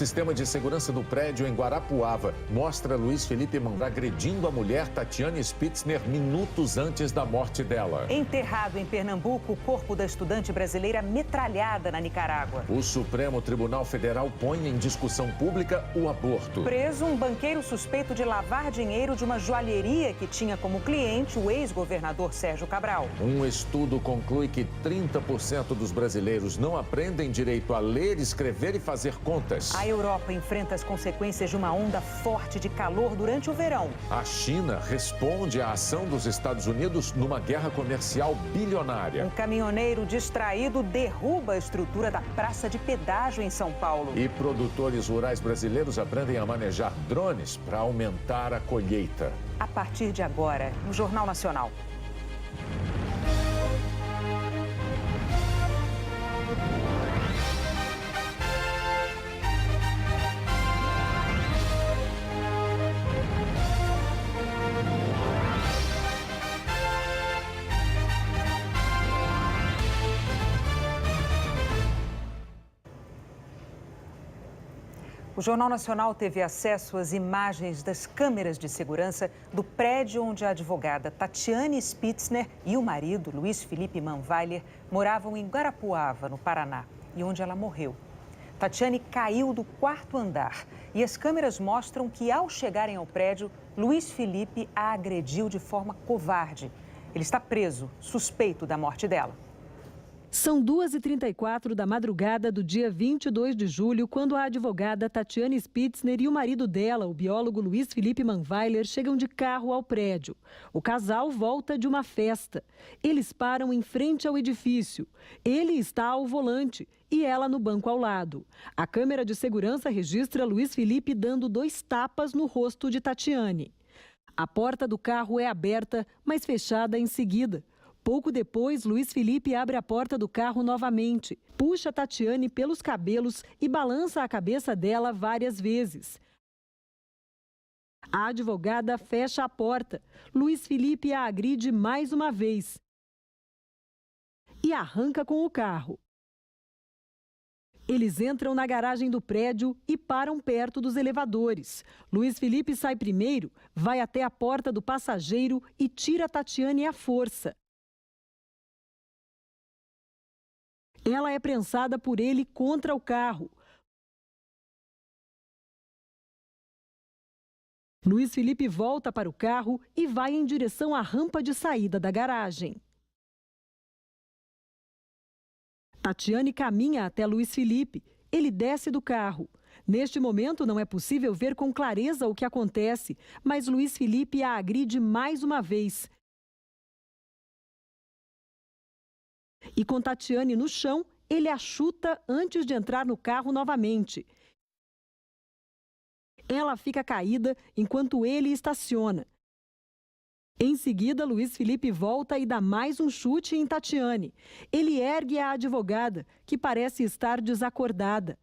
Sistema de segurança do prédio em Guarapuava mostra Luiz Felipe Manvalha agredindo a mulher Tatiane Spitzner minutos antes da morte dela. Enterrado em Pernambuco, o corpo da estudante brasileira metralhada na Nicarágua. O Supremo Tribunal Federal põe em discussão pública o aborto. Preso um banqueiro suspeito de lavar dinheiro de uma joalheria que tinha como cliente o ex-governador Sérgio Cabral. Um estudo conclui que 30% dos brasileiros não aprendem direito a ler, escrever e fazer contas. A Europa enfrenta as consequências de uma onda forte de calor durante o verão. A China responde à ação dos Estados Unidos numa guerra comercial bilionária. Um caminhoneiro distraído derruba a estrutura da praça de pedágio em São Paulo. E produtores rurais brasileiros aprendem a manejar drones para aumentar a colheita. A partir de agora, no Jornal Nacional. O Jornal Nacional teve acesso às imagens das câmeras de segurança do prédio onde a advogada Tatiane Spitzner e o marido, Luiz Felipe Manvalha, moravam em Guarapuava, no Paraná, e onde ela morreu. Tatiane caiu do 4º andar e as câmeras mostram que, ao chegarem ao prédio, Luiz Felipe a agrediu de forma covarde. Ele está preso, suspeito da morte dela. São 2h34 da madrugada do dia 22 de julho, quando a advogada Tatiane Spitzner e o marido dela, o biólogo Luiz Felipe Manvalha, chegam de carro ao prédio. O casal volta de uma festa. Eles param em frente ao edifício. Ele está ao volante e ela no banco ao lado. A câmera de segurança registra Luiz Felipe dando 2 tapas no rosto de Tatiane. A porta do carro é aberta, mas fechada em seguida. Pouco depois, Luiz Felipe abre a porta do carro novamente, puxa Tatiane pelos cabelos e balança a cabeça dela várias vezes. A advogada fecha a porta. Luiz Felipe a agride mais uma vez e arranca com o carro. Eles entram na garagem do prédio e param perto dos elevadores. Luiz Felipe sai primeiro, vai até a porta do passageiro e tira Tatiane à força. Ela é prensada por ele contra o carro. Luiz Felipe volta para o carro e vai em direção à rampa de saída da garagem. Tatiane caminha até Luiz Felipe. Ele desce do carro. Neste momento, não é possível ver com clareza o que acontece, mas Luiz Felipe a agride mais uma vez. E com Tatiane no chão, ele a chuta antes de entrar no carro novamente. Ela fica caída enquanto ele estaciona. Em seguida, Luiz Felipe volta e dá mais um chute em Tatiane. Ele ergue a advogada, que parece estar desacordada.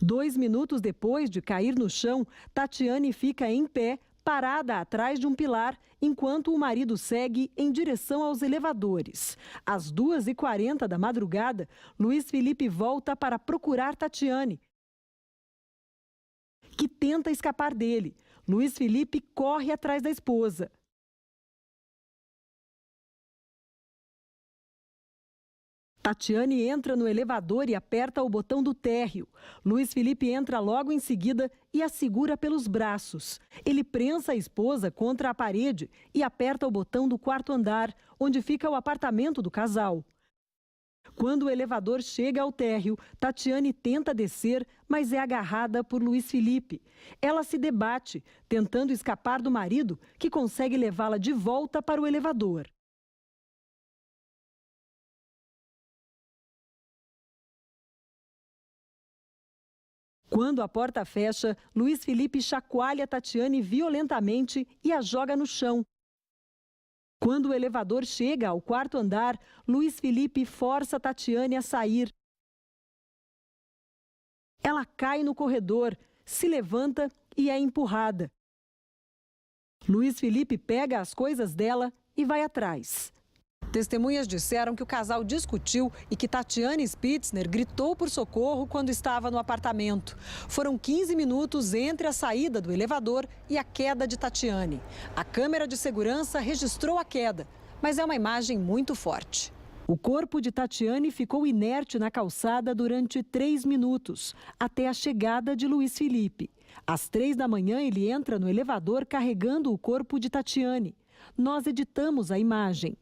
2 minutos depois de cair no chão, Tatiane fica em pé, parada atrás de um pilar, enquanto o marido segue em direção aos elevadores. Às 2h40 da madrugada, Luiz Felipe volta para procurar Tatiane, que tenta escapar dele. Luiz Felipe corre atrás da esposa. Tatiane entra no elevador e aperta o botão do térreo. Luiz Felipe entra logo em seguida e a segura pelos braços. Ele prensa a esposa contra a parede e aperta o botão do 4º andar, onde fica o apartamento do casal. Quando o elevador chega ao térreo, Tatiane tenta descer, mas é agarrada por Luiz Felipe. Ela se debate, tentando escapar do marido, que consegue levá-la de volta para o elevador. Quando a porta fecha, Luiz Felipe chacoalha Tatiane violentamente e a joga no chão. Quando o elevador chega ao 4º andar, Luiz Felipe força Tatiane a sair. Ela cai no corredor, se levanta e é empurrada. Luiz Felipe pega as coisas dela e vai atrás. Testemunhas disseram que o casal discutiu e que Tatiane Spitzner gritou por socorro quando estava no apartamento. Foram 15 minutos entre a saída do elevador e a queda de Tatiane. A câmera de segurança registrou a queda, mas é uma imagem muito forte. O corpo de Tatiane ficou inerte na calçada durante 3 minutos, até a chegada de Luiz Felipe. Às 3 da manhã, ele entra no elevador carregando o corpo de Tatiane. Nós editamos a imagem.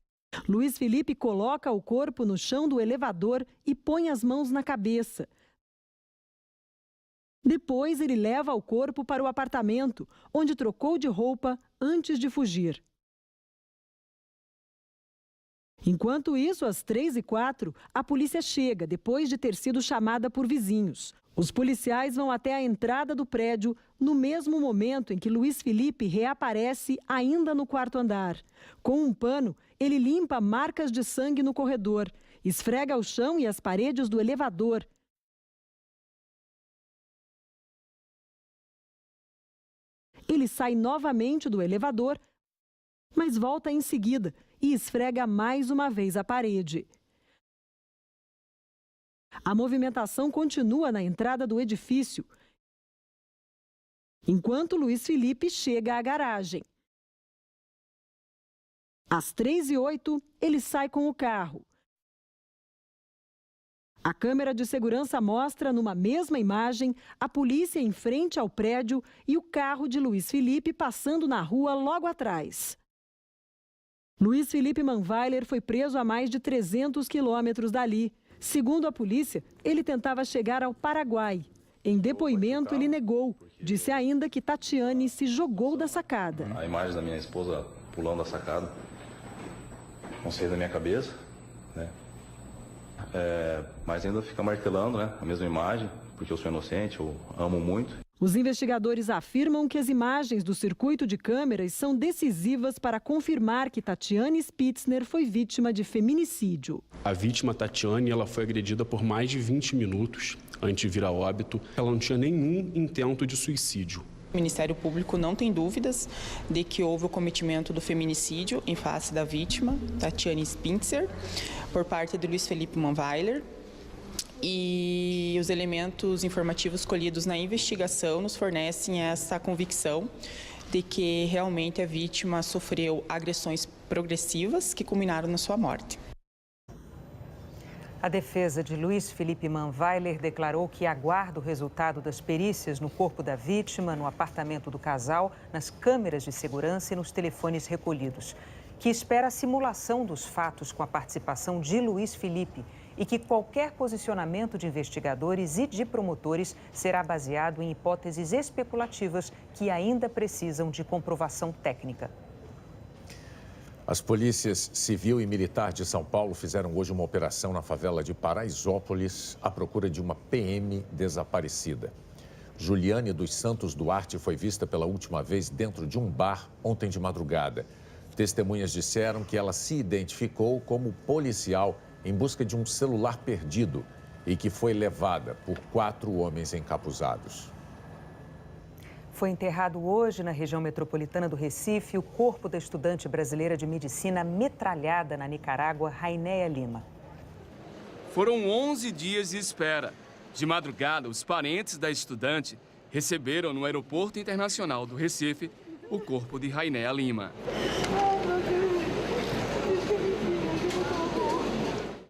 Luiz Felipe coloca o corpo no chão do elevador e põe as mãos na cabeça. Depois, ele leva o corpo para o apartamento, onde trocou de roupa antes de fugir. Enquanto isso, às 3h04, a polícia chega, depois de ter sido chamada por vizinhos. Os policiais vão até a entrada do prédio no mesmo momento em que Luiz Felipe reaparece ainda no quarto andar. Com um pano, ele limpa marcas de sangue no corredor, esfrega o chão e as paredes do elevador. Ele sai novamente do elevador, mas volta em seguida e esfrega mais uma vez a parede. A movimentação continua na entrada do edifício, enquanto Luiz Felipe chega à garagem. Às 3h08, ele sai com o carro. A câmera de segurança mostra, numa mesma imagem, a polícia em frente ao prédio e o carro de Luiz Felipe passando na rua logo atrás. Luiz Felipe Manweiler foi preso a mais de 300 quilômetros dali. Segundo a polícia, ele tentava chegar ao Paraguai. Em depoimento, ele negou. Disse ainda que Tatiane se jogou da sacada. A imagem da minha esposa pulando da sacada, não sei da minha cabeça, né? Mas ainda fica martelando, né? A mesma imagem, porque eu sou inocente, eu amo muito. Os investigadores afirmam que as imagens do circuito de câmeras são decisivas para confirmar que Tatiane Spitzner foi vítima de feminicídio. A vítima, Tatiane, ela foi agredida por mais de 20 minutos antes de vir a óbito. Ela não tinha nenhum intento de suicídio. O Ministério Público não tem dúvidas de que houve o cometimento do feminicídio em face da vítima, Tatiane Spitzner, por parte de Luiz Felipe Manweiler. E os elementos informativos colhidos na investigação nos fornecem essa convicção de que realmente a vítima sofreu agressões progressivas que culminaram na sua morte. A defesa de Luiz Felipe Manweiler declarou que aguarda o resultado das perícias no corpo da vítima, no apartamento do casal, nas câmeras de segurança e nos telefones recolhidos, que espera a simulação dos fatos com a participação de Luiz Felipe e que qualquer posicionamento de investigadores e de promotores será baseado em hipóteses especulativas que ainda precisam de comprovação técnica. As polícias civil e militar de São Paulo fizeram hoje uma operação na favela de Paraisópolis à procura de uma PM desaparecida. Juliane dos Santos Duarte foi vista pela última vez dentro de um bar ontem de madrugada. Testemunhas disseram que ela se identificou como policial em busca de um celular perdido e que foi levada por 4 homens encapuzados. Foi enterrado hoje na região metropolitana do Recife o corpo da estudante brasileira de medicina metralhada na Nicarágua, Rainéia Lima. Foram 11 dias de espera. De madrugada, os parentes da estudante receberam no Aeroporto Internacional do Recife o corpo de Rainéia Lima.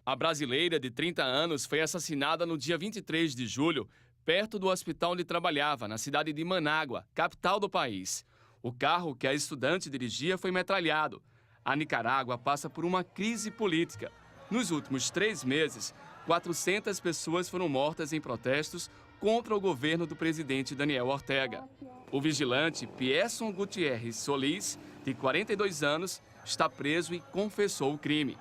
A brasileira de 30 anos foi assassinada no dia 23 de julho, perto do hospital onde trabalhava, na cidade de Manágua, capital do país. O carro que a estudante dirigia foi metralhado. A Nicarágua passa por uma crise política. Nos últimos 3 meses, 400 pessoas foram mortas em protestos contra o governo do presidente Daniel Ortega. O vigilante Pierson Gutierrez Solis, de 42 anos, está preso e confessou o crime.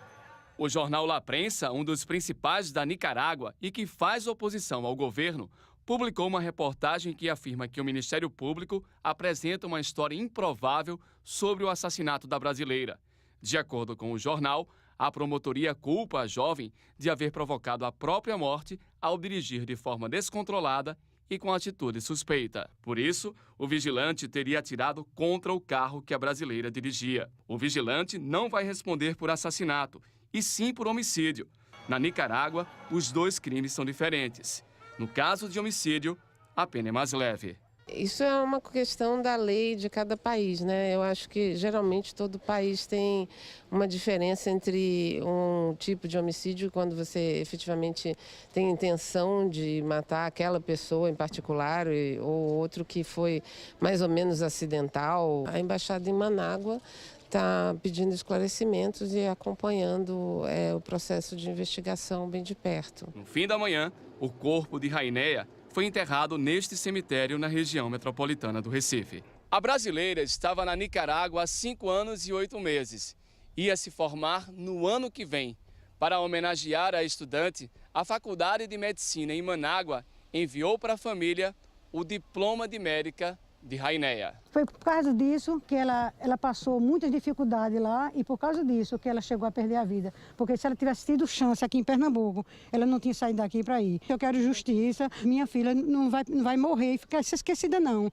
O jornal La Prensa, um dos principais da Nicarágua e que faz oposição ao governo, publicou uma reportagem que afirma que o Ministério Público apresenta uma história improvável sobre o assassinato da brasileira. De acordo com o jornal, a promotoria culpa a jovem de haver provocado a própria morte ao dirigir de forma descontrolada e com atitude suspeita. Por isso, o vigilante teria atirado contra o carro que a brasileira dirigia. O vigilante não vai responder por assassinato, e sim por homicídio. Na Nicarágua, os dois crimes são diferentes. No caso de homicídio, a pena é mais leve. Isso é uma questão da lei de cada país, né? Eu acho que geralmente todo país tem uma diferença entre um tipo de homicídio quando você efetivamente tem intenção de matar aquela pessoa em particular ou outro que foi mais ou menos acidental. A embaixada em Manágua está pedindo esclarecimentos e acompanhando o processo de investigação bem de perto. No fim da manhã, o corpo de Rainéia foi enterrado neste cemitério na região metropolitana do Recife. A brasileira estava na Nicarágua há 5 anos e 8 meses. Ia se formar no ano que vem. Para homenagear a estudante, a Faculdade de Medicina em Manágua enviou para a família o diploma de médica de Rainéia. Foi por causa disso que ela passou muita dificuldade lá e por causa disso que ela chegou a perder a vida. Porque se ela tivesse tido chance aqui em Pernambuco, ela não tinha saído daqui para ir. Eu quero justiça, minha filha não vai morrer e ficar esquecida não.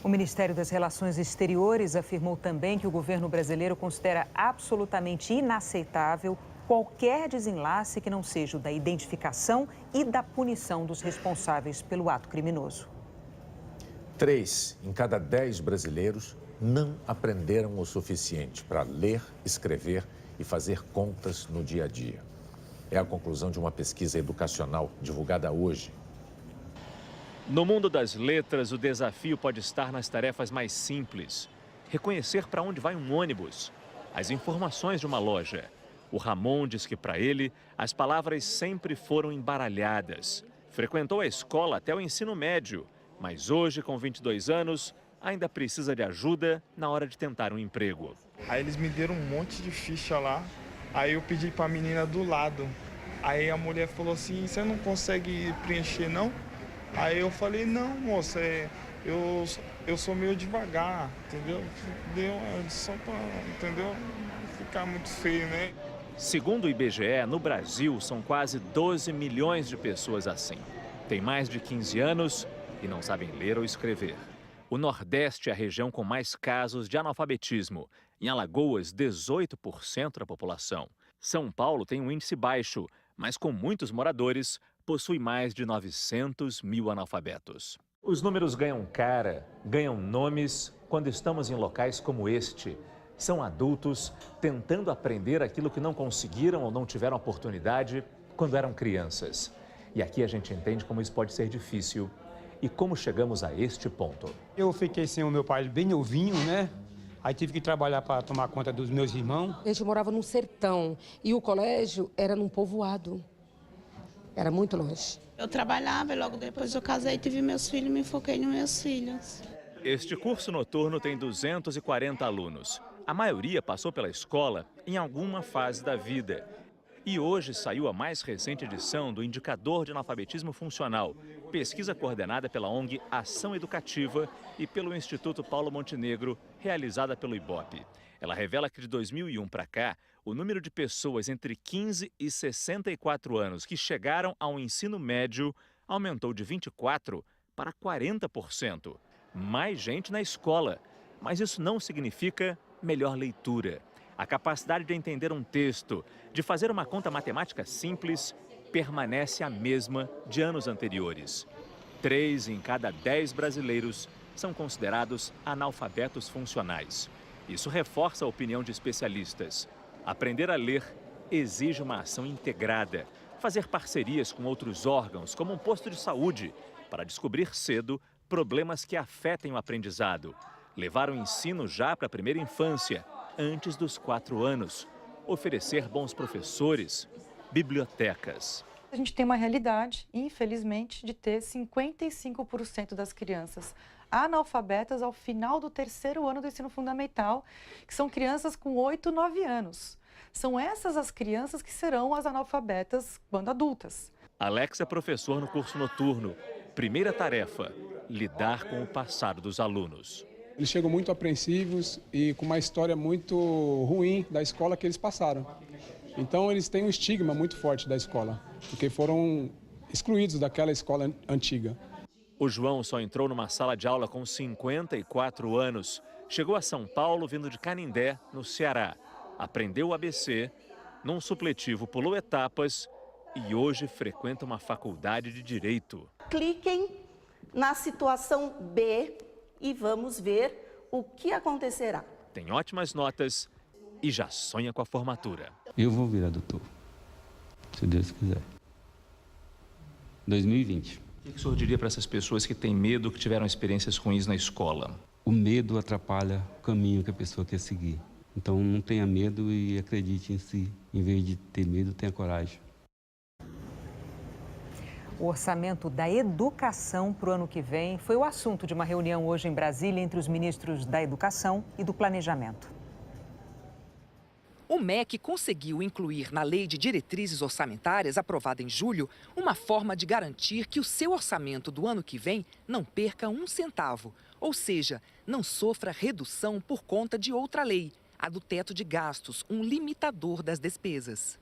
O Ministério das Relações Exteriores afirmou também que o governo brasileiro considera absolutamente inaceitável qualquer desenlace que não seja o da identificação e da punição dos responsáveis pelo ato criminoso. 3 em cada 10 brasileiros não aprenderam o suficiente para ler, escrever e fazer contas no dia a dia. É a conclusão de uma pesquisa educacional divulgada hoje. No mundo das letras, o desafio pode estar nas tarefas mais simples. Reconhecer para onde vai um ônibus, as informações de uma loja. O Ramon diz que, para ele, as palavras sempre foram embaralhadas. Frequentou a escola até o ensino médio, mas hoje, com 22 anos, ainda precisa de ajuda na hora de tentar um emprego. Aí eles me deram um monte de ficha lá, aí eu pedi para a menina do lado. Aí a mulher falou assim, você não consegue preencher não? Aí eu falei, não moça, eu sou meio devagar, entendeu? Deu só para, entendeu? Ficar muito feio, né? Segundo o IBGE, no Brasil são quase 12 milhões de pessoas assim. Têm mais de 15 anos e não sabem ler ou escrever. O Nordeste é a região com mais casos de analfabetismo. Em Alagoas, 18% da população. São Paulo tem um índice baixo, mas com muitos moradores, possui mais de 900 mil analfabetos. Os números ganham cara, ganham nomes quando estamos em locais como este. São adultos tentando aprender aquilo que não conseguiram ou não tiveram oportunidade quando eram crianças. E aqui a gente entende como isso pode ser difícil e como chegamos a este ponto. Eu fiquei sem o meu pai bem novinho, né? Aí tive que trabalhar para tomar conta dos meus irmãos. A gente morava num sertão e o colégio era num povoado. Era muito longe. Eu trabalhava e logo depois eu casei, tive meus filhos e me foquei nos meus filhos. Este curso noturno tem 240 alunos. A maioria passou pela escola em alguma fase da vida. E hoje saiu a mais recente edição do Indicador de Analfabetismo Funcional, pesquisa coordenada pela ONG Ação Educativa e pelo Instituto Paulo Montenegro, realizada pelo IBOP. Ela revela que de 2001 para cá, o número de pessoas entre 15 e 64 anos que chegaram ao ensino médio aumentou de 24% para 40%. Mais gente na escola, mas isso não significa melhor leitura. A capacidade de entender um texto, de fazer uma conta matemática simples, permanece a mesma de anos anteriores. 3 em cada 10 brasileiros são considerados analfabetos funcionais. Isso reforça a opinião de especialistas. Aprender a ler exige uma ação integrada, fazer parcerias com outros órgãos, como um posto de saúde, para descobrir cedo problemas que afetem o aprendizado. Levar o ensino já para a primeira infância, antes dos 4 anos. Oferecer bons professores, bibliotecas. A gente tem uma realidade, infelizmente, de ter 55% das crianças analfabetas ao final do 3º ano do ensino fundamental, que são crianças com 8, 9 anos. São essas as crianças que serão as analfabetas quando adultas. Alex é professor no curso noturno. Primeira tarefa, lidar com o passado dos alunos. Eles chegam muito apreensivos e com uma história muito ruim da escola que eles passaram. Então eles têm um estigma muito forte da escola, porque foram excluídos daquela escola antiga. O João só entrou numa sala de aula com 54 anos. Chegou a São Paulo vindo de Canindé, no Ceará. Aprendeu o ABC, num supletivo pulou etapas e hoje frequenta uma faculdade de Direito. Cliquem na situação B e vamos ver o que acontecerá. Tem ótimas notas e já sonha com a formatura. Eu vou virar doutor, se Deus quiser. 2020. O que o senhor diria para essas pessoas que têm medo, que tiveram experiências ruins na escola? O medo atrapalha o caminho que a pessoa quer seguir. Então não tenha medo e acredite em si. Em vez de ter medo, tenha coragem. O orçamento da educação para o ano que vem foi o assunto de uma reunião hoje em Brasília entre os ministros da Educação e do Planejamento. O MEC conseguiu incluir na Lei de Diretrizes Orçamentárias, aprovada em julho, uma forma de garantir que o seu orçamento do ano que vem não perca um centavo, ou seja, não sofra redução por conta de outra lei, a do teto de gastos, um limitador das despesas.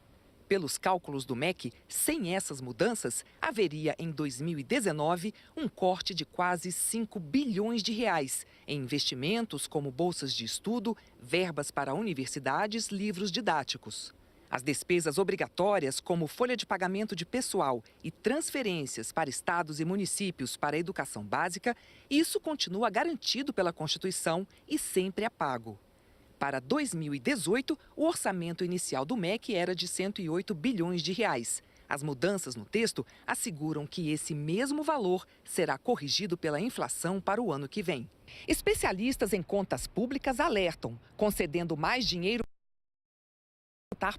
Pelos cálculos do MEC, sem essas mudanças, haveria em 2019 um corte de quase 5 bilhões de reais em investimentos como bolsas de estudo, verbas para universidades, livros didáticos. As despesas obrigatórias, como folha de pagamento de pessoal e transferências para estados e municípios para a educação básica, isso continua garantido pela Constituição e sempre é pago. Para 2018, o orçamento inicial do MEC era de 108 bilhões de reais. As mudanças no texto asseguram que esse mesmo valor será corrigido pela inflação para o ano que vem. Especialistas em contas públicas alertam, concedendo mais dinheiro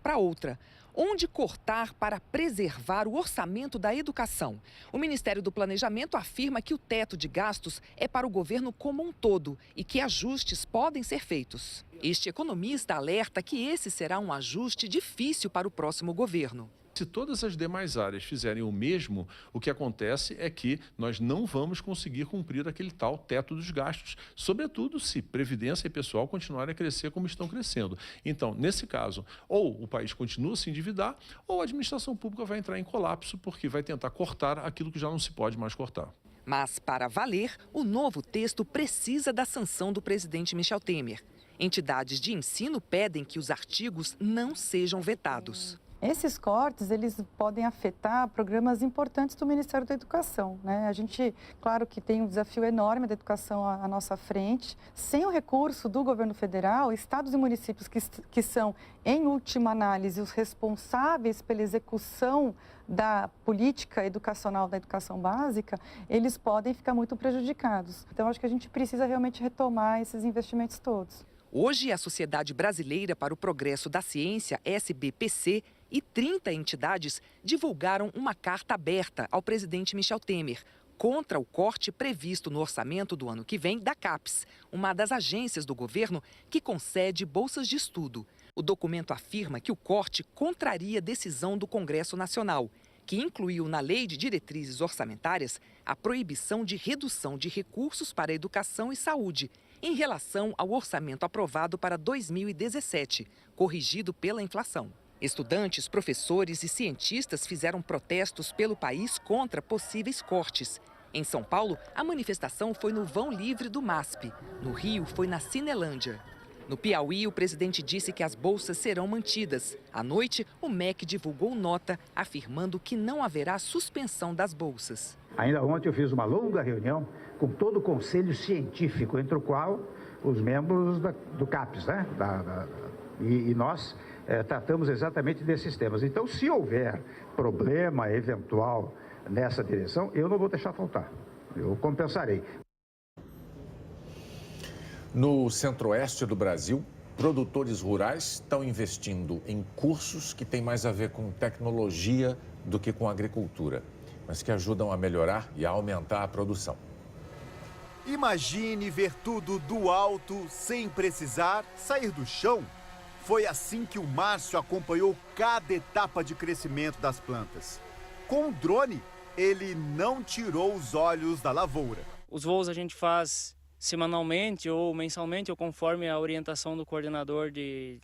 para outra. Onde cortar para preservar o orçamento da educação? O Ministério do Planejamento afirma que o teto de gastos é para o governo como um todo e que ajustes podem ser feitos. Este economista alerta que esse será um ajuste difícil para o próximo governo. Se todas as demais áreas fizerem o mesmo, o que acontece é que nós não vamos conseguir cumprir aquele tal teto dos gastos, sobretudo se previdência e pessoal continuarem a crescer como estão crescendo. Então, nesse caso, ou o país continua a se endividar, ou a administração pública vai entrar em colapso porque vai tentar cortar aquilo que já não se pode mais cortar. Mas, para valer, o novo texto precisa da sanção do presidente Michel Temer. Entidades de ensino pedem que os artigos não sejam vetados. Esses cortes, eles podem afetar programas importantes do Ministério da Educação, né? A gente, claro que tem um desafio enorme da educação à nossa frente. Sem o recurso do governo federal, estados e municípios que são, em última análise, os responsáveis pela execução da política educacional da educação básica, eles podem ficar muito prejudicados. Então, acho que a gente precisa realmente retomar esses investimentos todos. Hoje, a Sociedade Brasileira para o Progresso da Ciência, SBPC, e 30 entidades divulgaram uma carta aberta ao presidente Michel Temer contra o corte previsto no orçamento do ano que vem da CAPES, uma das agências do governo que concede bolsas de estudo. O documento afirma que o corte contraria a decisão do Congresso Nacional, que incluiu na Lei de Diretrizes Orçamentárias a proibição de redução de recursos para educação e saúde, em relação ao orçamento aprovado para 2017, corrigido pela inflação. Estudantes, professores e cientistas fizeram protestos pelo país contra possíveis cortes. Em São Paulo, a manifestação foi no Vão Livre do MASP. No Rio, foi na Cinelândia. No Piauí, o presidente disse que as bolsas serão mantidas. À noite, o MEC divulgou nota afirmando que não haverá suspensão das bolsas. Ainda ontem eu fiz uma longa reunião com todo o conselho científico, entre o qual os membros do CAPES, né? E nós tratamos exatamente desses temas. Então, se houver problema eventual nessa direção, eu não vou deixar faltar. Eu compensarei. No centro-oeste do Brasil, produtores rurais estão investindo em cursos que têm mais a ver com tecnologia do que com agricultura, mas que ajudam a melhorar e a aumentar a produção. Imagine ver tudo do alto sem precisar sair do chão. Foi assim que o Márcio acompanhou cada etapa de crescimento das plantas. Com o drone, ele não tirou os olhos da lavoura. Os voos a gente faz semanalmente ou mensalmente, ou conforme a orientação do coordenador de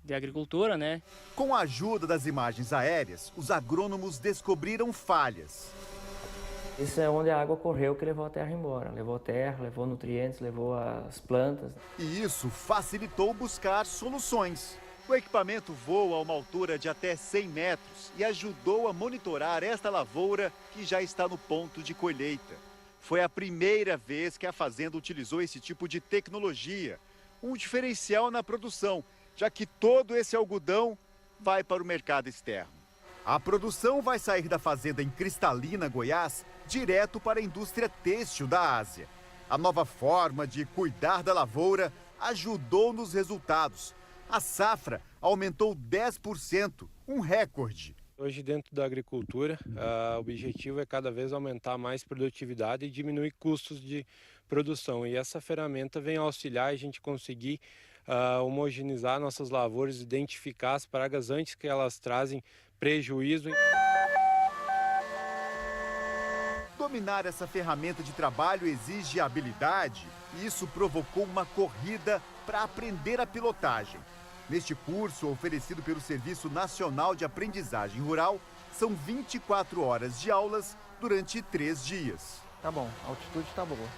de agricultura, né? Com a ajuda das imagens aéreas, os agrônomos descobriram falhas. Isso é onde a água correu que levou a terra embora. Levou terra, levou nutrientes, levou as plantas. E isso facilitou buscar soluções. O equipamento voa a uma altura de até 100 metros e ajudou a monitorar esta lavoura que já está no ponto de colheita. Foi a primeira vez que a fazenda utilizou esse tipo de tecnologia, um diferencial na produção, já que todo esse algodão vai para o mercado externo. A produção vai sair da fazenda em Cristalina, Goiás, direto para a indústria têxtil da Ásia. A nova forma de cuidar da lavoura ajudou nos resultados. A safra aumentou 10%, um recorde. Hoje, dentro da agricultura, o objetivo é cada vez aumentar mais produtividade e diminuir custos de produção. E essa ferramenta vem auxiliar a gente conseguir homogeneizar nossas lavouras, identificar as pragas antes que elas trazem prejuízo. Dominar essa ferramenta de trabalho exige habilidade e isso provocou uma corrida para aprender a pilotagem. Neste curso, oferecido pelo Serviço Nacional de Aprendizagem Rural, são 24 horas de aulas durante 3 dias. Tá bom, a altitude tá boa.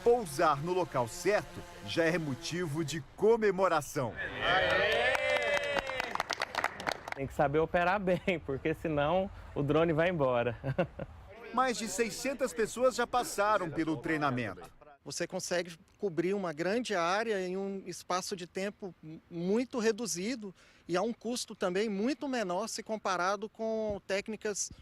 Pousar no local certo já é motivo de comemoração. Tem que saber operar bem, porque senão o drone vai embora. Mais de 600 pessoas já passaram pelo treinamento. Você consegue cobrir uma grande área em um espaço de tempo muito reduzido e a um custo também muito menor se comparado com técnicas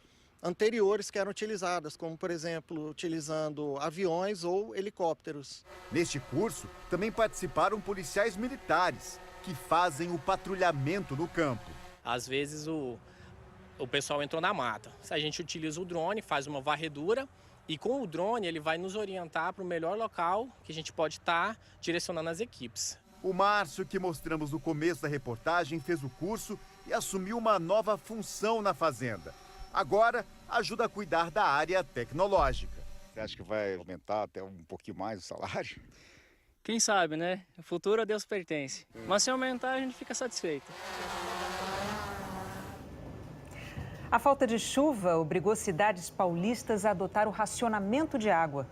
anteriores que eram utilizadas, como, por exemplo, utilizando aviões ou helicópteros. Neste curso, também participaram policiais militares, que fazem o patrulhamento no campo. Às vezes o pessoal entrou na mata. Se a gente utiliza o drone, faz uma varredura e com o drone ele vai nos orientar para o melhor local que a gente pode estar direcionando as equipes. O Márcio, que mostramos no começo da reportagem, fez o curso e assumiu uma nova função na fazenda. Agora, ajuda a cuidar da área tecnológica. Você acha que vai aumentar até um pouquinho mais o salário? Quem sabe, né? O futuro a Deus pertence. Mas se aumentar, a gente fica satisfeito. A falta de chuva obrigou cidades paulistas a adotar o racionamento de água.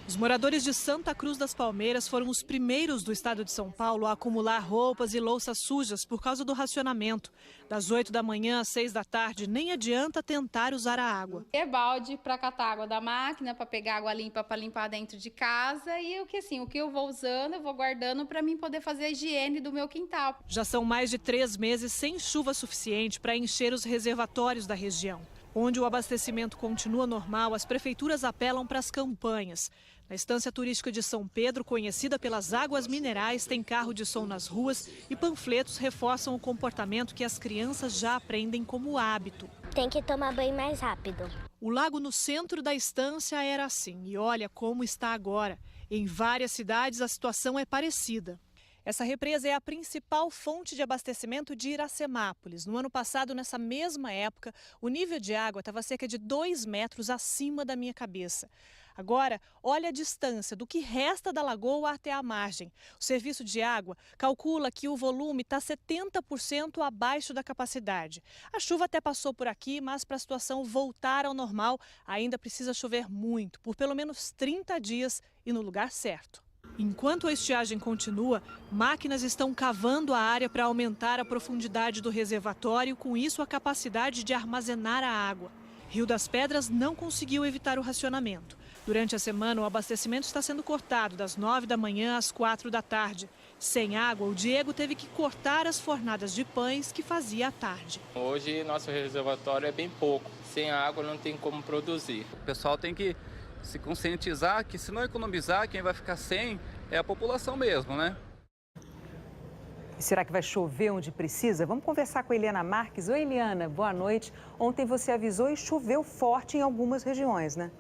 Os moradores de Santa Cruz das Palmeiras foram os primeiros do estado de São Paulo a acumular roupas e louças sujas por causa do racionamento. Das 8 da manhã às 6 da tarde, nem adianta tentar usar a água. É balde para catar água da máquina, para pegar água limpa para limpar dentro de casa e o que eu vou usando, eu vou guardando para mim poder fazer a higiene do meu quintal. Já são mais de 3 meses sem chuva suficiente para encher os reservatórios da região. Onde o abastecimento continua normal, as prefeituras apelam para as campanhas. Na estância turística de São Pedro, conhecida pelas águas minerais, tem carro de som nas ruas e panfletos reforçam o comportamento que as crianças já aprendem como hábito. Tem que tomar banho mais rápido. O lago no centro da estância era assim e olha como está agora. Em várias cidades a situação é parecida. Essa represa é a principal fonte de abastecimento de Iracemápolis. No ano passado, nessa mesma época, o nível de água estava cerca de 2 metros acima da minha cabeça. Agora, olha a distância do que resta da lagoa até a margem. O serviço de água calcula que o volume está 70% abaixo da capacidade. A chuva até passou por aqui, mas para a situação voltar ao normal, ainda precisa chover muito, por pelo menos 30 dias e no lugar certo. Enquanto a estiagem continua, máquinas estão cavando a área para aumentar a profundidade do reservatório, com isso a capacidade de armazenar a água. Rio das Pedras não conseguiu evitar o racionamento. Durante a semana, o abastecimento está sendo cortado das 9 da manhã às 4 da tarde. Sem água, o Diego teve que cortar as fornadas de pães que fazia à tarde. Hoje, nosso reservatório é bem pouco. Sem água não tem como produzir. O pessoal tem que se conscientizar que se não economizar, quem vai ficar sem é a população mesmo, né? Será que vai chover onde precisa? Vamos conversar com a Eliana Marques. Oi, Eliana, boa noite. Ontem você avisou e choveu forte em algumas regiões, né?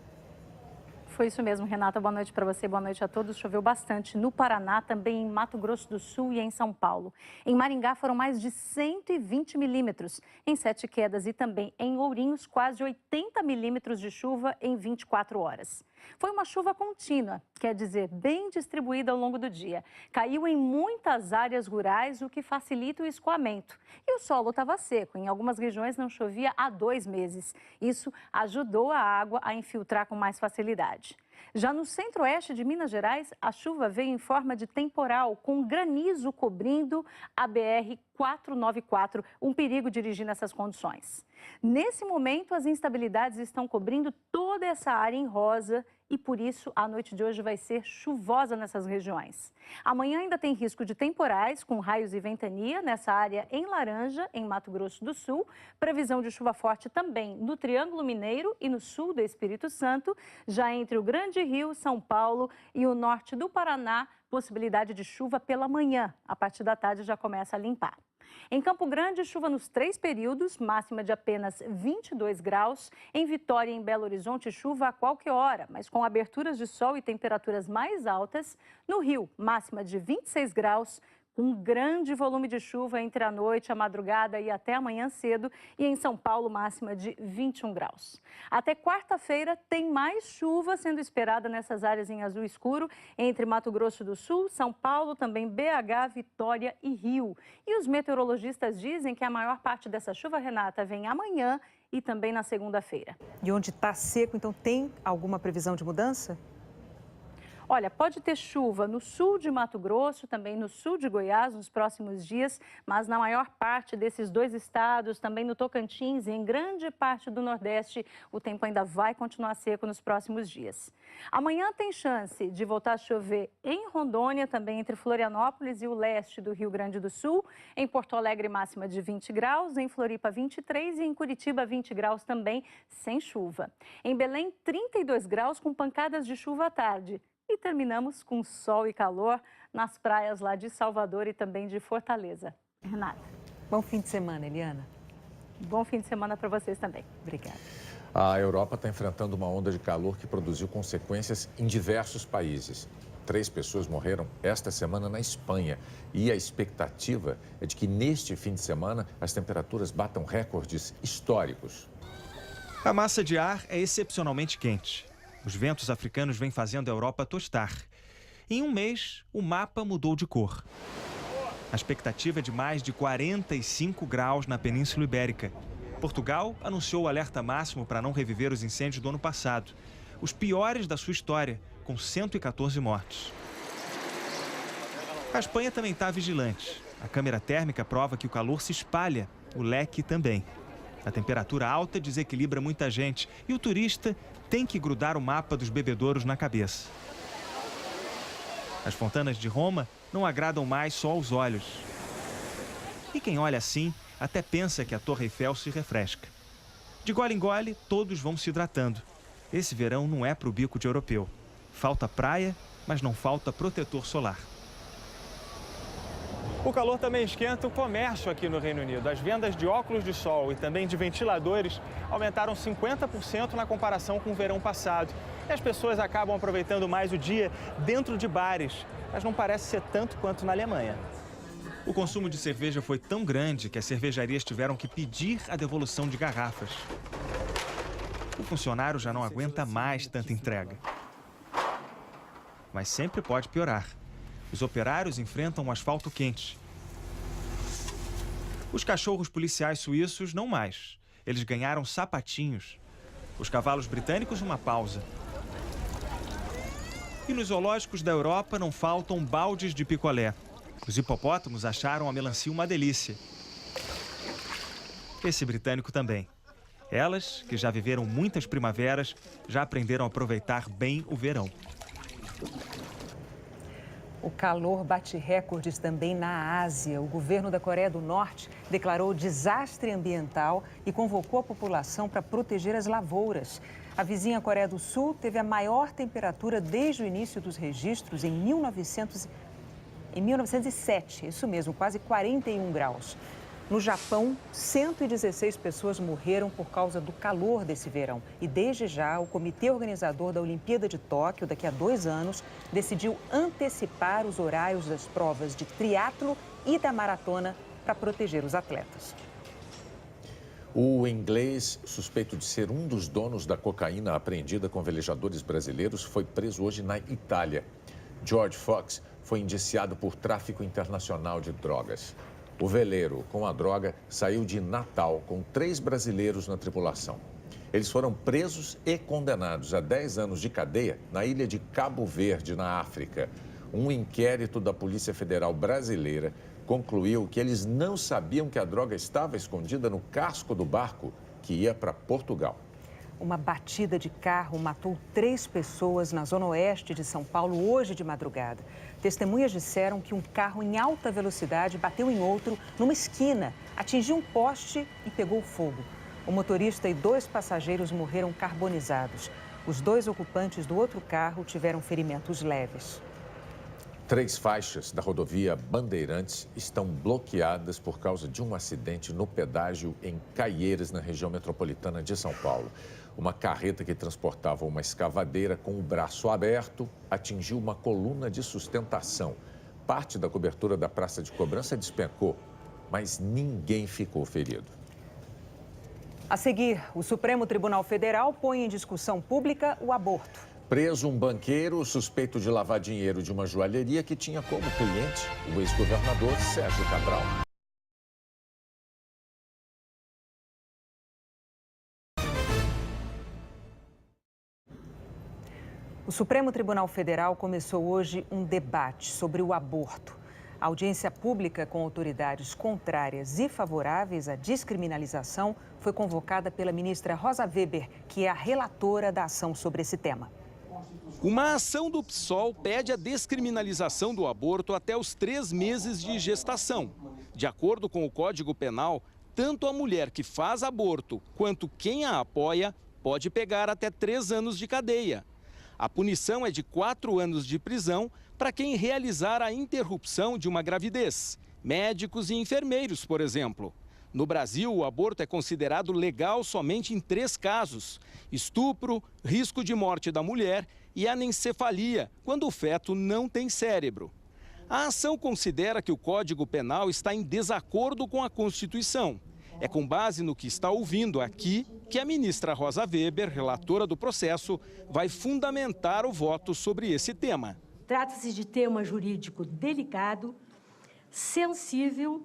Foi isso mesmo, Renata. Boa noite para você, boa noite a todos. Choveu bastante no Paraná, também em Mato Grosso do Sul e em São Paulo. Em Maringá foram mais de 120 milímetros, em 7 Quedas e também em Ourinhos, quase 80 milímetros de chuva em 24 horas. Foi uma chuva contínua, quer dizer, bem distribuída ao longo do dia. Caiu em muitas áreas rurais, o que facilita o escoamento. E o solo estava seco, em algumas regiões não chovia há 2 meses. Isso ajudou a água a infiltrar com mais facilidade. Já no centro-oeste de Minas Gerais, a chuva veio em forma de temporal, com granizo cobrindo a BR-494, um perigo dirigir nessas condições. Nesse momento, as instabilidades estão cobrindo toda essa área em rosa e, por isso, a noite de hoje vai ser chuvosa nessas regiões. Amanhã ainda tem risco de temporais, com raios e ventania, nessa área em laranja, em Mato Grosso do Sul. Previsão de chuva forte também no Triângulo Mineiro e no sul do Espírito Santo. Já entre o Grande Rio, São Paulo e o norte do Paraná, possibilidade de chuva pela manhã. A partir da tarde já começa a limpar. Em Campo Grande, chuva nos 3 períodos, máxima de apenas 22 graus. Em Vitória e em Belo Horizonte, chuva a qualquer hora, mas com aberturas de sol e temperaturas mais altas. No Rio, máxima de 26 graus, com um grande volume de chuva entre a noite, a madrugada e até amanhã cedo. E em São Paulo, máxima de 21 graus. Até quarta-feira, tem mais chuva sendo esperada nessas áreas em azul escuro, entre Mato Grosso do Sul, São Paulo, também BH, Vitória e Rio. E os meteorologistas dizem que a maior parte dessa chuva, Renata, vem amanhã e também na segunda-feira. E onde está seco, então tem alguma previsão de mudança? Olha, pode ter chuva no sul de Mato Grosso, também no sul de Goiás nos próximos dias, mas na maior parte desses 2 estados, também no Tocantins e em grande parte do Nordeste, o tempo ainda vai continuar seco nos próximos dias. Amanhã tem chance de voltar a chover em Rondônia, também entre Florianópolis e o leste do Rio Grande do Sul. Em Porto Alegre, máxima de 20 graus, em Floripa, 23 e em Curitiba, 20 graus também, sem chuva. Em Belém, 32 graus com pancadas de chuva à tarde. E terminamos com sol e calor nas praias lá de Salvador e também de Fortaleza. Renata. Bom fim de semana, Eliana. Bom fim de semana para vocês também. Obrigada. A Europa está enfrentando uma onda de calor que produziu consequências em diversos países. 3 pessoas morreram esta semana na Espanha. E a expectativa é de que neste fim de semana as temperaturas batam recordes históricos. A massa de ar é excepcionalmente quente. Os ventos africanos vêm fazendo a Europa tostar. Em um mês, o mapa mudou de cor. A expectativa é de mais de 45 graus na Península Ibérica. Portugal anunciou o alerta máximo para não reviver os incêndios do ano passado, os piores da sua história, com 114 mortos. A Espanha também está vigilante. A câmera térmica prova que o calor se espalha, o leque também. A temperatura alta desequilibra muita gente e o turista tem que grudar o mapa dos bebedouros na cabeça. As fontanas de Roma não agradam mais só aos olhos. E quem olha assim até pensa que a Torre Eiffel se refresca. De gole em gole, todos vão se hidratando. Esse verão não é para o bico de europeu. Falta praia, mas não falta protetor solar. O calor também esquenta o comércio aqui no Reino Unido. As vendas de óculos de sol e também de ventiladores aumentaram 50% na comparação com o verão passado. E as pessoas acabam aproveitando mais o dia dentro de bares, mas não parece ser tanto quanto na Alemanha. O consumo de cerveja foi tão grande que as cervejarias tiveram que pedir a devolução de garrafas. O funcionário já não aguenta mais tanta entrega. Mas sempre pode piorar. Os operários enfrentam um asfalto quente. Os cachorros policiais suíços não mais. Eles ganharam sapatinhos. Os cavalos britânicos uma pausa. E nos zoológicos da Europa não faltam baldes de picolé. Os hipopótamos acharam a melancia uma delícia. Esse britânico também. Elas, que já viveram muitas primaveras, já aprenderam a aproveitar bem o verão. O calor bate recordes também na Ásia. O governo da Coreia do Norte declarou desastre ambiental e convocou a população para proteger as lavouras. A vizinha Coreia do Sul teve a maior temperatura desde o início dos registros em 1907, isso mesmo, quase 41 graus. No Japão, 116 pessoas morreram por causa do calor desse verão. E desde já, o comitê organizador da Olimpíada de Tóquio, daqui a 2 anos, decidiu antecipar os horários das provas de triatlo e da maratona para proteger os atletas. O inglês, suspeito de ser um dos donos da cocaína apreendida com velejadores brasileiros, foi preso hoje na Itália. George Fox foi indiciado por tráfico internacional de drogas. O veleiro com a droga saiu de Natal com 3 brasileiros na tripulação. Eles foram presos e condenados a 10 anos de cadeia na ilha de Cabo Verde, na África. Um inquérito da Polícia Federal Brasileira concluiu que eles não sabiam que a droga estava escondida no casco do barco que ia para Portugal. Uma batida de carro matou 3 pessoas na zona oeste de São Paulo hoje de madrugada. Testemunhas disseram que um carro em alta velocidade bateu em outro numa esquina, atingiu um poste e pegou fogo. O motorista e 2 passageiros morreram carbonizados. Os 2 ocupantes do outro carro tiveram ferimentos leves. 3 faixas da rodovia Bandeirantes estão bloqueadas por causa de um acidente no pedágio em Caieiras, na região metropolitana de São Paulo. Uma carreta que transportava uma escavadeira com o braço aberto atingiu uma coluna de sustentação. Parte da cobertura da praça de cobrança despencou, mas ninguém ficou ferido. A seguir, o Supremo Tribunal Federal põe em discussão pública o aborto. Preso um banqueiro suspeito de lavar dinheiro de uma joalheria que tinha como cliente o ex-governador Sérgio Cabral. O Supremo Tribunal Federal começou hoje um debate sobre o aborto. A audiência pública com autoridades contrárias e favoráveis à descriminalização foi convocada pela ministra Rosa Weber, que é a relatora da ação sobre esse tema. Uma ação do PSOL pede a descriminalização do aborto até os 3 meses de gestação. De acordo com o Código Penal, tanto a mulher que faz aborto quanto quem a apoia pode pegar até 3 anos de cadeia. A punição é de 4 anos de prisão para quem realizar a interrupção de uma gravidez. Médicos e enfermeiros, por exemplo. No Brasil, o aborto é considerado legal somente em 3 casos: estupro, risco de morte da mulher e anencefalia, quando o feto não tem cérebro. A ação considera que o Código Penal está em desacordo com a Constituição. É com base no que está ouvindo aqui que a ministra Rosa Weber, relatora do processo, vai fundamentar o voto sobre esse tema. Trata-se de tema jurídico delicado, sensível,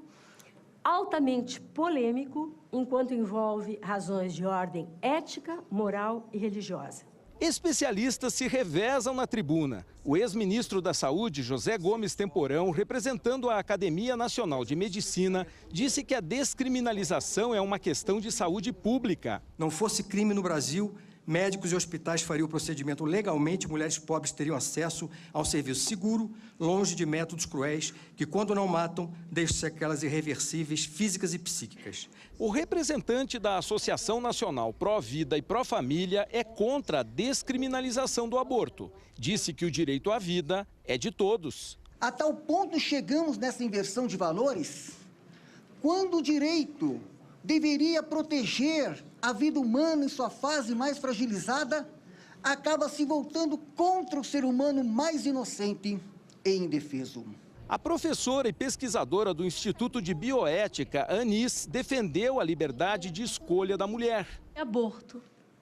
altamente polêmico, enquanto envolve razões de ordem ética, moral e religiosa. Especialistas se revezam na tribuna. O ex-ministro da Saúde, José Gomes Temporão, representando a Academia Nacional de Medicina, disse que a descriminalização é uma questão de saúde pública. Não fosse crime no Brasil, médicos e hospitais fariam o procedimento legalmente, mulheres pobres teriam acesso a um serviço seguro, longe de métodos cruéis que, quando não matam, deixam sequelas irreversíveis físicas e psíquicas. O representante da Associação Nacional Pró-Vida e Pró-Família é contra a descriminalização do aborto. Disse que o direito à vida é de todos. A tal ponto chegamos nessa inversão de valores, quando o direito deveria proteger a vida humana em sua fase mais fragilizada, acaba se voltando contra o ser humano mais inocente e indefeso. A professora e pesquisadora do Instituto de Bioética, Anis, defendeu a liberdade de escolha da mulher. Aborto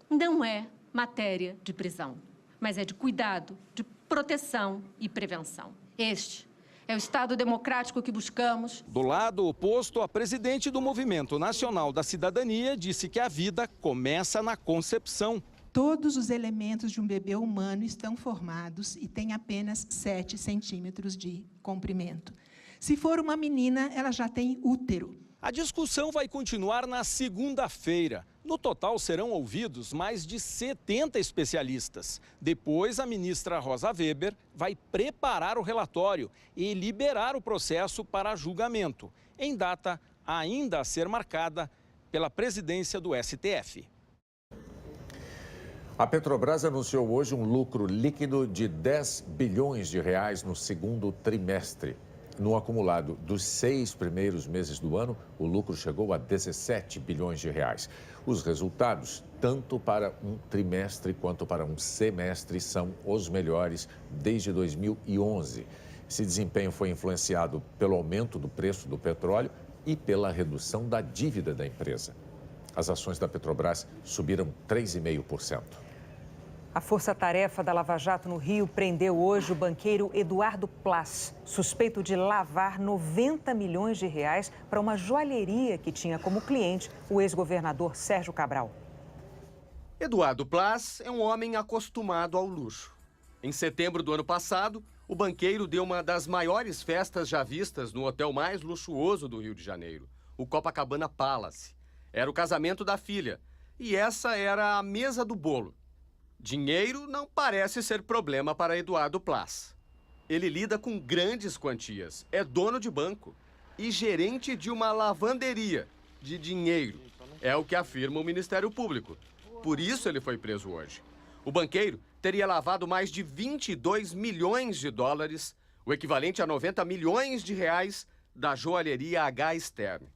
não é matéria de prisão, mas é de cuidado, de proteção e prevenção. Este é o Estado democrático que buscamos. Do lado oposto, a presidente do Movimento Nacional da Cidadania disse que a vida começa na concepção. Todos os elementos de um bebê humano estão formados e têm apenas 7 centímetros de comprimento. Se for uma menina, ela já tem útero. A discussão vai continuar na segunda-feira. No total, serão ouvidos mais de 70 especialistas. Depois, a ministra Rosa Weber vai preparar o relatório e liberar o processo para julgamento, em data ainda a ser marcada pela presidência do STF. A Petrobras anunciou hoje um lucro líquido de 10 bilhões de reais no segundo trimestre. No acumulado dos 6 primeiros meses do ano, o lucro chegou a 17 bilhões de reais. Os resultados, tanto para um trimestre quanto para um semestre, são os melhores desde 2011. Esse desempenho foi influenciado pelo aumento do preço do petróleo e pela redução da dívida da empresa. as ações da Petrobras subiram 3,5%. A Força-Tarefa da Lava Jato no Rio prendeu hoje o banqueiro Eduardo Plas, suspeito de lavar 90 milhões de reais para uma joalheria que tinha como cliente o ex-governador Sérgio Cabral. Eduardo Plas é um homem acostumado ao luxo. Em setembro do ano passado, o banqueiro deu uma das maiores festas já vistas no hotel mais luxuoso do Rio de Janeiro, o Copacabana Palace. Era o casamento da filha e essa era a mesa do bolo. Dinheiro não parece ser problema para Eduardo Plas. Ele lida com grandes quantias, é dono de banco e gerente de uma lavanderia de dinheiro. É o que afirma o Ministério Público. Por isso ele foi preso hoje. O banqueiro teria lavado mais de 22 milhões de dólares, o equivalente a 90 milhões de reais, da joalheria H. Stern.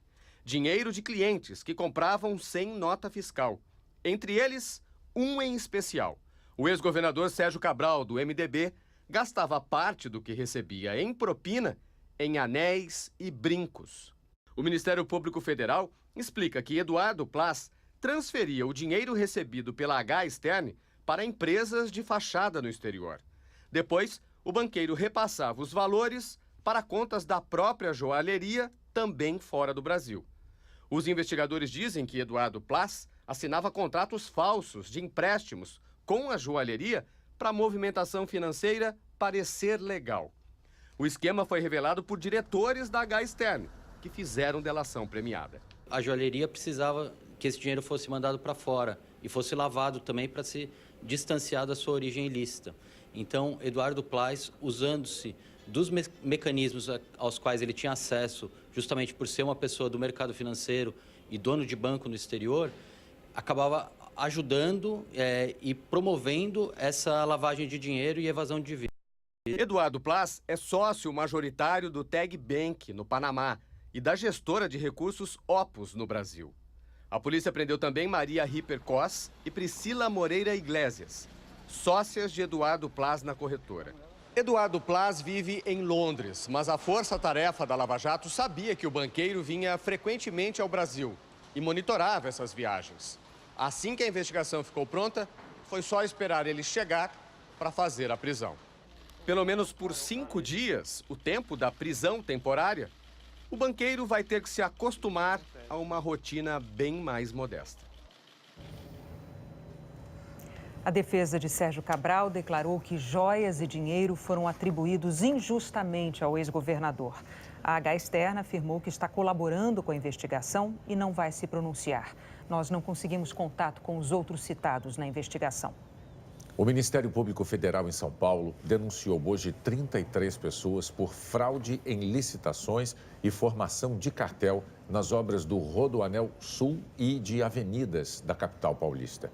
Dinheiro de clientes que compravam sem nota fiscal. Entre eles, um em especial. O ex-governador Sérgio Cabral, do MDB, gastava parte do que recebia em propina em anéis e brincos. O Ministério Público Federal explica que Eduardo Plas transferia o dinheiro recebido pela H. Stern para empresas de fachada no exterior. Depois, o banqueiro repassava os valores para contas da própria joalheria, também fora do Brasil. Os investigadores dizem que Eduardo Plas assinava contratos falsos de empréstimos com a joalheria para a movimentação financeira parecer legal. O esquema foi revelado por diretores da H. Stern, que fizeram delação premiada. A joalheria precisava que esse dinheiro fosse mandado para fora e fosse lavado também para se distanciar da sua origem ilícita. Então, Eduardo Plas, usando-se dos mecanismos aos quais ele tinha acesso, justamente por ser uma pessoa do mercado financeiro e dono de banco no exterior, acabava ajudando e promovendo essa lavagem de dinheiro e evasão de divisas. Eduardo Plas é sócio majoritário do Tag Bank, no Panamá, e da gestora de recursos Opus, no Brasil. A polícia prendeu também Maria Ripper Cos e Priscila Moreira Iglesias, sócias de Eduardo Plas na corretora. Eduardo Plas vive em Londres, mas a Força-Tarefa da Lava Jato sabia que o banqueiro vinha frequentemente ao Brasil e monitorava essas viagens. Assim que a investigação ficou pronta, foi só esperar ele chegar para fazer a prisão. Pelo menos por 5 dias, o tempo da prisão temporária, o banqueiro vai ter que se acostumar a uma rotina bem mais modesta. A defesa de Sérgio Cabral declarou que joias e dinheiro foram atribuídos injustamente ao ex-governador. A H. Stern afirmou que está colaborando com a investigação e não vai se pronunciar. Nós não conseguimos contato com os outros citados na investigação. O Ministério Público Federal em São Paulo denunciou hoje 33 pessoas por fraude em licitações e formação de cartel nas obras do Rodoanel Sul e de avenidas da capital paulista.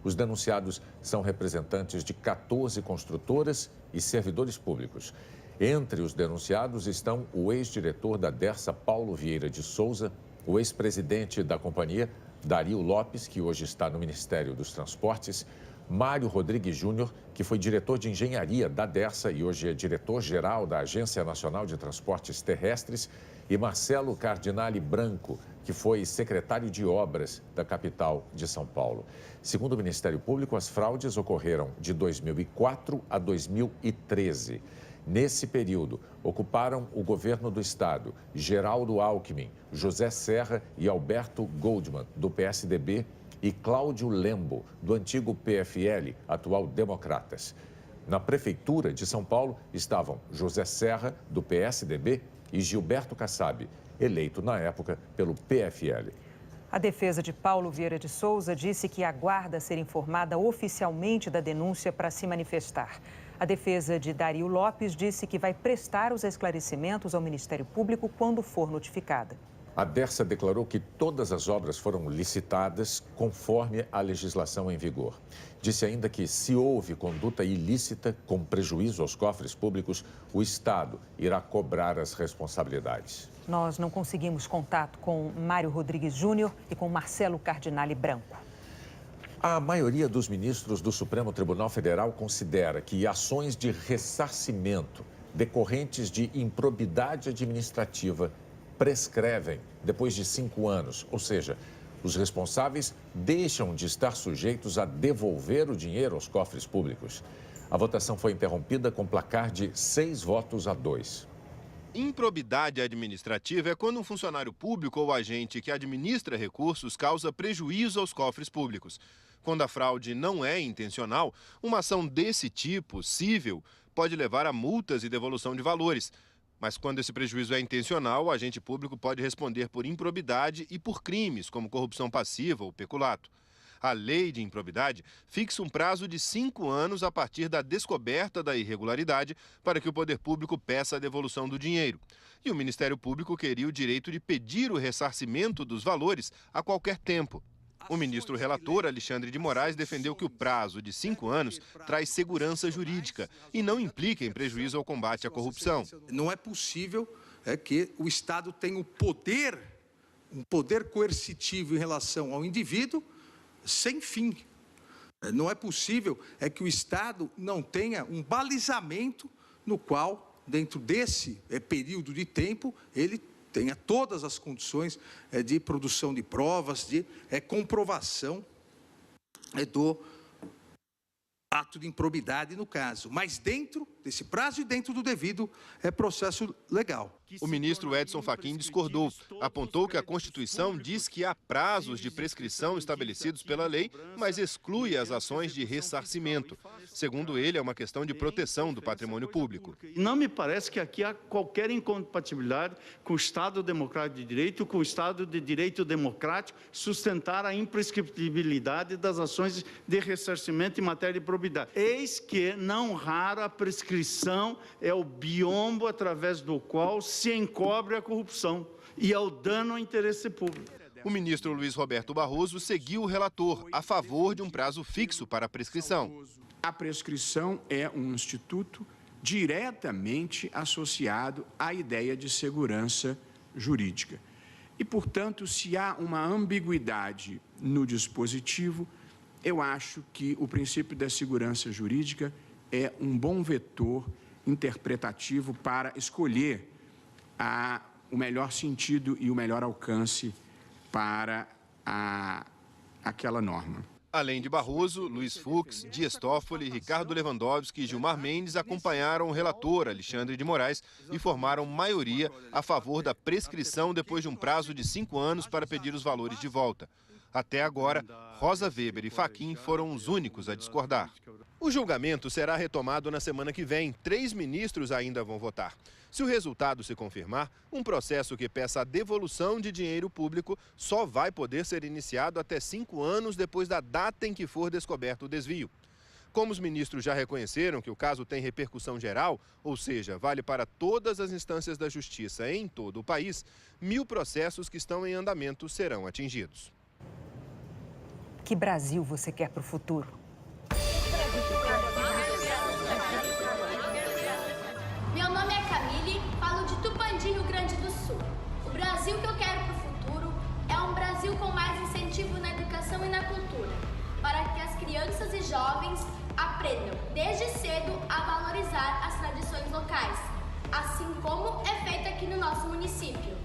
Os denunciados são representantes de 14 construtoras e servidores públicos. Entre os denunciados estão o ex-diretor da Dersa, Paulo Vieira de Souza, o ex-presidente da companhia, Dario Lopes, que hoje está no Ministério dos Transportes, Mário Rodrigues Júnior, que foi diretor de engenharia da Dersa e hoje é diretor-geral da Agência Nacional de Transportes Terrestres, e Marcelo Cardinale Branco, que foi secretário de obras da capital de São Paulo. Segundo o Ministério Público, as fraudes ocorreram de 2004 a 2013. Nesse período, ocuparam o governo do Estado Geraldo Alckmin, José Serra e Alberto Goldman, do PSDB, e Cláudio Lembo, do antigo PFL, atual Democratas. Na Prefeitura de São Paulo estavam José Serra, do PSDB, e Gilberto Kassab, eleito na época pelo PFL. A defesa de Paulo Vieira de Souza disse que aguarda ser informada oficialmente da denúncia para se manifestar. A defesa de Dario Lopes disse que vai prestar os esclarecimentos ao Ministério Público quando for notificada. A Dersa declarou que todas as obras foram licitadas conforme a legislação em vigor. Disse ainda que, se houve conduta ilícita com prejuízo aos cofres públicos, o Estado irá cobrar as responsabilidades. Nós não conseguimos contato com Mário Rodrigues Júnior e com Marcelo Cardinale Branco. A maioria dos ministros do Supremo Tribunal Federal considera que ações de ressarcimento decorrentes de improbidade administrativa prescrevem depois de 5 anos, ou seja, os responsáveis deixam de estar sujeitos a devolver o dinheiro aos cofres públicos. A votação foi interrompida com placar de 6-2. Improbidade administrativa é quando um funcionário público ou agente que administra recursos causa prejuízo aos cofres públicos. Quando a fraude não é intencional, uma ação desse tipo, cível, pode levar a multas e devolução de valores. Mas quando esse prejuízo é intencional, o agente público pode responder por improbidade e por crimes, como corrupção passiva ou peculato. A lei de improbidade fixa um prazo de 5 anos a partir da descoberta da irregularidade para que o poder público peça a devolução do dinheiro. E o Ministério Público queria o direito de pedir o ressarcimento dos valores a qualquer tempo. O ministro relator, Alexandre de Moraes, defendeu que o prazo de 5 anos traz segurança jurídica e não implica em prejuízo ao combate à corrupção. Não é possível que o Estado tenha um poder coercitivo em relação ao indivíduo sem fim. Não é possível que o Estado não tenha um balizamento no qual, dentro desse período de tempo, ele tenha todas as condições de produção de provas, de comprovação do ato de improbidade no caso, mas dentro desse prazo e dentro do devido processo legal. O ministro Edson Fachin discordou, apontou que a Constituição diz que há prazos de prescrição estabelecidos pela lei, mas exclui as ações de ressarcimento. Segundo ele, é uma questão de proteção do patrimônio público. Não me parece que aqui há qualquer incompatibilidade com o Estado democrático de direito, com o Estado de direito democrático, sustentar a imprescritibilidade das ações de ressarcimento em matéria de probidade. Eis que, não raro, a prescrição é o biombo através do qual se encobre a corrupção e é o dano ao interesse público. O ministro Luiz Roberto Barroso seguiu o relator a favor de um prazo fixo para a prescrição. A prescrição é um instituto diretamente associado à ideia de segurança jurídica. E, portanto, se há uma ambiguidade no dispositivo, eu acho que o princípio da segurança jurídica é um bom vetor interpretativo para escolher o melhor sentido e o melhor alcance para aquela norma. Além de Barroso, Luiz Fux, Dias Toffoli, Ricardo Lewandowski e Gilmar Mendes acompanharam o relator, Alexandre de Moraes, e formaram maioria a favor da prescrição depois de um prazo de 5 anos para pedir os valores de volta. Até agora, Rosa Weber e Fachin foram os únicos a discordar. O julgamento será retomado na semana que vem. 3 ministros ainda vão votar. Se o resultado se confirmar, um processo que peça a devolução de dinheiro público só vai poder ser iniciado até 5 anos depois da data em que for descoberto o desvio. Como os ministros já reconheceram que o caso tem repercussão geral, ou seja, vale para todas as instâncias da justiça em todo o país, 1.000 processos que estão em andamento serão atingidos. Que Brasil você quer para o futuro? Meu nome é Camille, falo de Tupandi, Rio Grande do Sul. O Brasil que eu quero para o futuro é um Brasil com mais incentivo na educação e na cultura, para que as crianças e jovens aprendam desde cedo a valorizar as tradições locais, assim como é feito aqui no nosso município.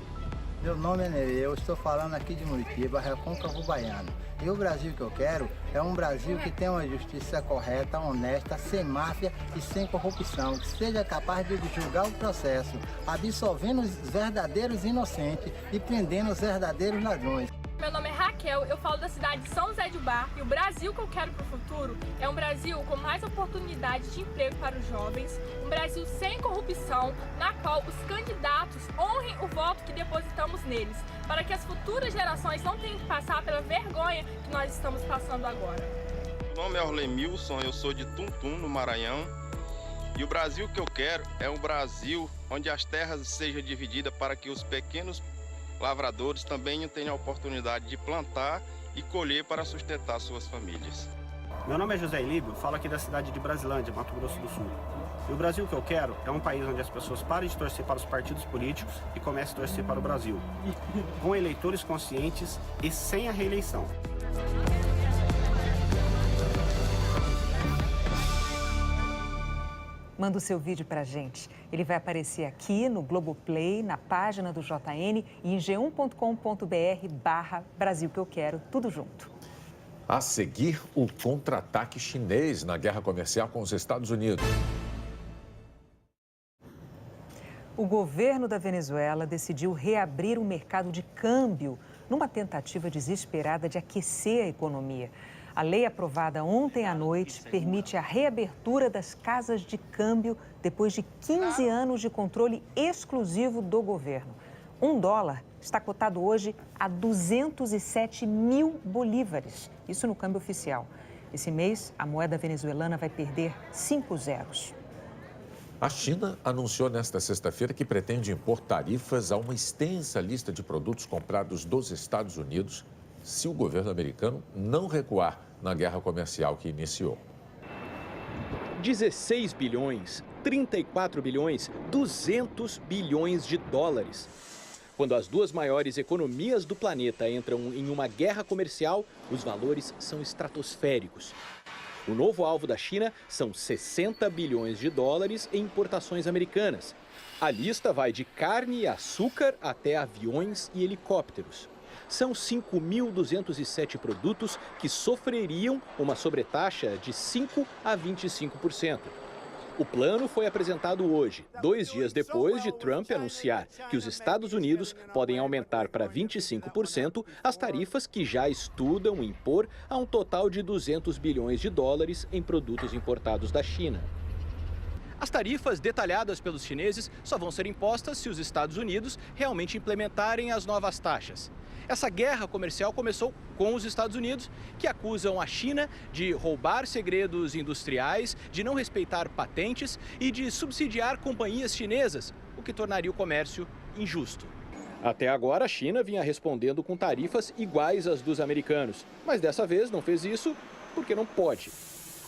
Meu nome é Nereu, estou falando aqui de Muritiba, Recôncavo Baiano. E o Brasil que eu quero é um Brasil que tenha uma justiça correta, honesta, sem máfia e sem corrupção, que seja capaz de julgar o processo, absolvendo os verdadeiros inocentes e prendendo os verdadeiros ladrões. Meu nome é Raquel, eu falo da cidade de São José de Bar e o Brasil que eu quero para o futuro é um Brasil com mais oportunidades de emprego para os jovens, um Brasil sem corrupção, na qual os candidatos honrem o voto que depositamos neles, para que as futuras gerações não tenham que passar pela vergonha que nós estamos passando agora. Meu nome é Orlemilson, eu sou de Tuntum, no Maranhão, e o Brasil que eu quero é um Brasil onde as terras sejam divididas para que os pequenos lavradores também tenham a oportunidade de plantar e colher para sustentar suas famílias. Meu nome é José Ilíbio, falo aqui da cidade de Brasilândia, Mato Grosso do Sul. E o Brasil que eu quero é um país onde as pessoas parem de torcer para os partidos políticos e comecem a torcer para o Brasil, com eleitores conscientes e sem a reeleição. Manda o seu vídeo pra gente. Ele vai aparecer aqui no Globoplay, na página do JN e em g1.com.br/Brasil que eu quero, tudo junto. A seguir, o contra-ataque chinês na guerra comercial com os Estados Unidos. O governo da Venezuela decidiu reabrir o mercado de câmbio numa tentativa desesperada de aquecer a economia. A lei aprovada ontem à noite permite a reabertura das casas de câmbio depois de 15 anos de controle exclusivo do governo. $1 está cotado hoje a 207 mil bolívares, isso no câmbio oficial. Esse mês, a moeda venezuelana vai perder 5 zeros. A China anunciou nesta sexta-feira que pretende impor tarifas a uma extensa lista de produtos comprados dos Estados Unidos se o governo americano não recuar na guerra comercial que iniciou. 16 bilhões, 34 bilhões, 200 bilhões de dólares. Quando as duas maiores economias do planeta entram em uma guerra comercial, os valores são estratosféricos. O novo alvo da China são 60 bilhões de dólares em importações americanas. A lista vai de carne e açúcar até aviões e helicópteros. São 5.207 produtos que sofreriam uma sobretaxa de 5% a 25%. O plano foi apresentado hoje, 2 dias depois de Trump anunciar que os Estados Unidos podem aumentar para 25% as tarifas que já estudam impor a um total de 200 bilhões de dólares em produtos importados da China. As tarifas detalhadas pelos chineses só vão ser impostas se os Estados Unidos realmente implementarem as novas taxas. Essa guerra comercial começou com os Estados Unidos, que acusam a China de roubar segredos industriais, de não respeitar patentes e de subsidiar companhias chinesas, o que tornaria o comércio injusto. Até agora, a China vinha respondendo com tarifas iguais às dos americanos, mas dessa vez não fez isso porque não pode.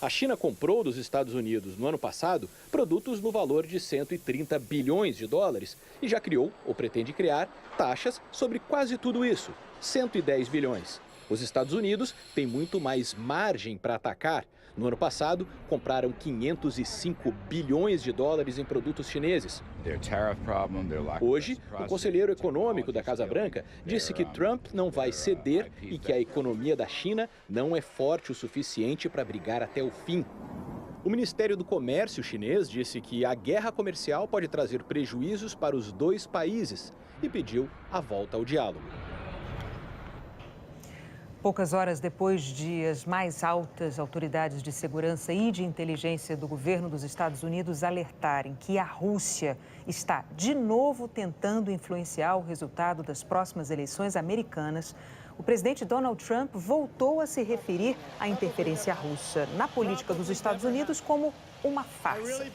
A China comprou dos Estados Unidos, no ano passado, produtos no valor de 130 bilhões de dólares e já criou, ou pretende criar, taxas sobre quase tudo isso, 110 bilhões. Os Estados Unidos têm muito mais margem para atacar. No ano passado, compraram 505 bilhões de dólares em produtos chineses. Hoje, o conselheiro econômico da Casa Branca disse que Trump não vai ceder e que a economia da China não é forte o suficiente para brigar até o fim. O Ministério do Comércio chinês disse que a guerra comercial pode trazer prejuízos para os dois países e pediu a volta ao diálogo. Poucas horas depois de as mais altas autoridades de segurança e de inteligência do governo dos Estados Unidos alertarem que a Rússia está de novo tentando influenciar o resultado das próximas eleições americanas, o presidente Donald Trump voltou a se referir à interferência russa na política dos Estados Unidos como uma farsa.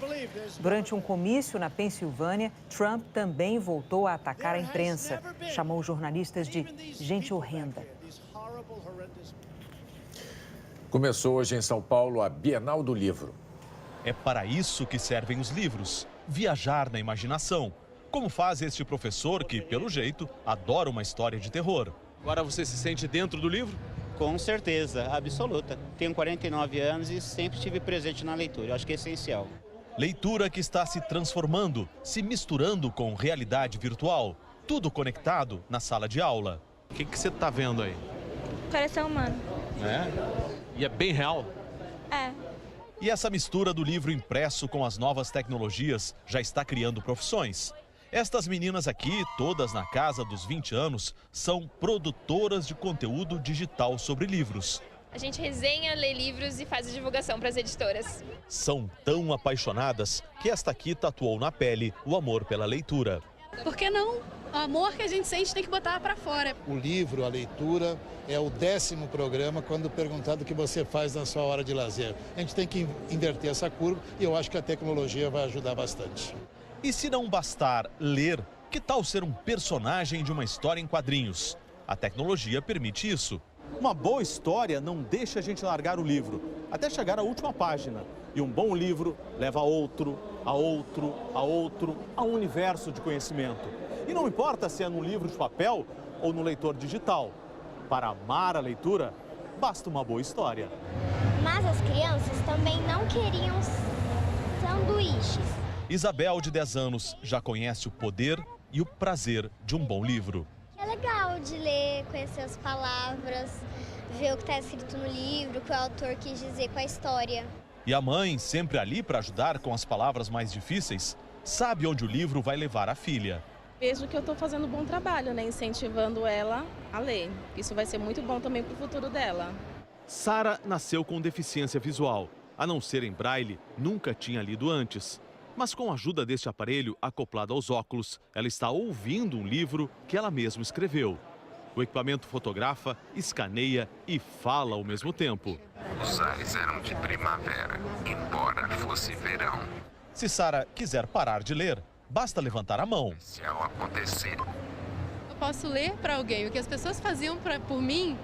Durante um comício na Pensilvânia, Trump também voltou a atacar a imprensa. Chamou os jornalistas de gente horrenda. Começou hoje em São Paulo a Bienal do Livro. É para isso que servem os livros, viajar na imaginação. Como faz este professor que, pelo jeito, adora uma história de terror. Agora você se sente dentro do livro? Com certeza, absoluta. Tenho 49 anos e sempre estive presente na leitura. Eu acho que é essencial. Leitura que está se transformando, se misturando com realidade virtual. Tudo conectado na sala de aula. O que você está vendo aí? Coração humano. É? E é bem real? É. E essa mistura do livro impresso com as novas tecnologias já está criando profissões. Estas meninas aqui, todas na casa dos 20 anos, são produtoras de conteúdo digital sobre livros. A gente resenha, lê livros e faz a divulgação para as editoras. São tão apaixonadas que esta aqui tatuou na pele o amor pela leitura. Por que não? O amor que a gente sente tem que botar para fora. O livro, a leitura, é o 10º programa quando perguntado o que você faz na sua hora de lazer. A gente tem que inverter essa curva e eu acho que a tecnologia vai ajudar bastante. E se não bastar ler, que tal ser um personagem de uma história em quadrinhos? A tecnologia permite isso. Uma boa história não deixa a gente largar o livro, até chegar à última página. E um bom livro leva a outro, a outro, a outro, a um universo de conhecimento. E não importa se é no livro de papel ou no leitor digital. Para amar a leitura, basta uma boa história. Mas as crianças também não queriam sanduíches. Isabel, de 10 anos, já conhece o poder e o prazer de um bom livro. É legal de ler, conhecer as palavras, ver o que está escrito no livro, o que o autor quis dizer com a história. E a mãe, sempre ali para ajudar com as palavras mais difíceis, sabe onde o livro vai levar a filha. Vejo que eu estou fazendo um bom trabalho, né? Incentivando ela a ler. Isso vai ser muito bom também para o futuro dela. Sara nasceu com deficiência visual. A não ser em braille, nunca tinha lido antes. Mas com a ajuda deste aparelho acoplado aos óculos, ela está ouvindo um livro que ela mesma escreveu. O equipamento fotografa, escaneia e fala ao mesmo tempo. Os ares eram de primavera, embora fosse verão. Se Sara quiser parar de ler, basta levantar a mão. Se ao acontecer, eu posso ler para alguém. O que as pessoas faziam por mim,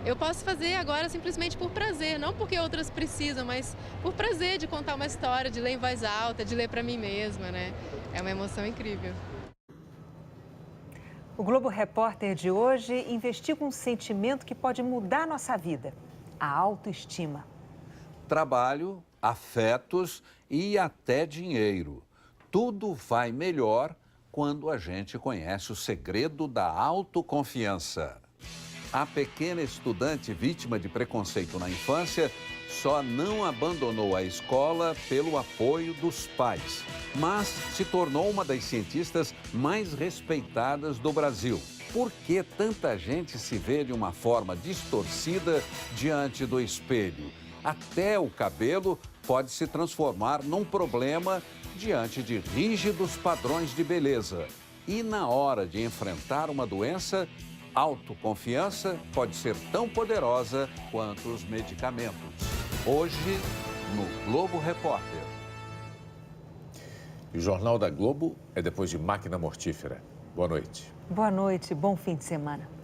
eu posso fazer agora simplesmente por prazer. Não porque outras precisam, mas por prazer de contar uma história, de ler em voz alta, de ler para mim mesma, né? É uma emoção incrível. O Globo Repórter de hoje investiga um sentimento que pode mudar nossa vida: a autoestima. Trabalho, afetos e até dinheiro. Tudo vai melhor quando a gente conhece o segredo da autoconfiança. A pequena estudante vítima de preconceito na infância só não abandonou a escola pelo apoio dos pais, mas se tornou uma das cientistas mais respeitadas do Brasil. Por que tanta gente se vê de uma forma distorcida diante do espelho? Até o cabelo pode se transformar num problema diante de rígidos padrões de beleza. E na hora de enfrentar uma doença, autoconfiança pode ser tão poderosa quanto os medicamentos. Hoje, no Globo Repórter. E o Jornal da Globo é depois de Máquina Mortífera. Boa noite. Boa noite, bom fim de semana.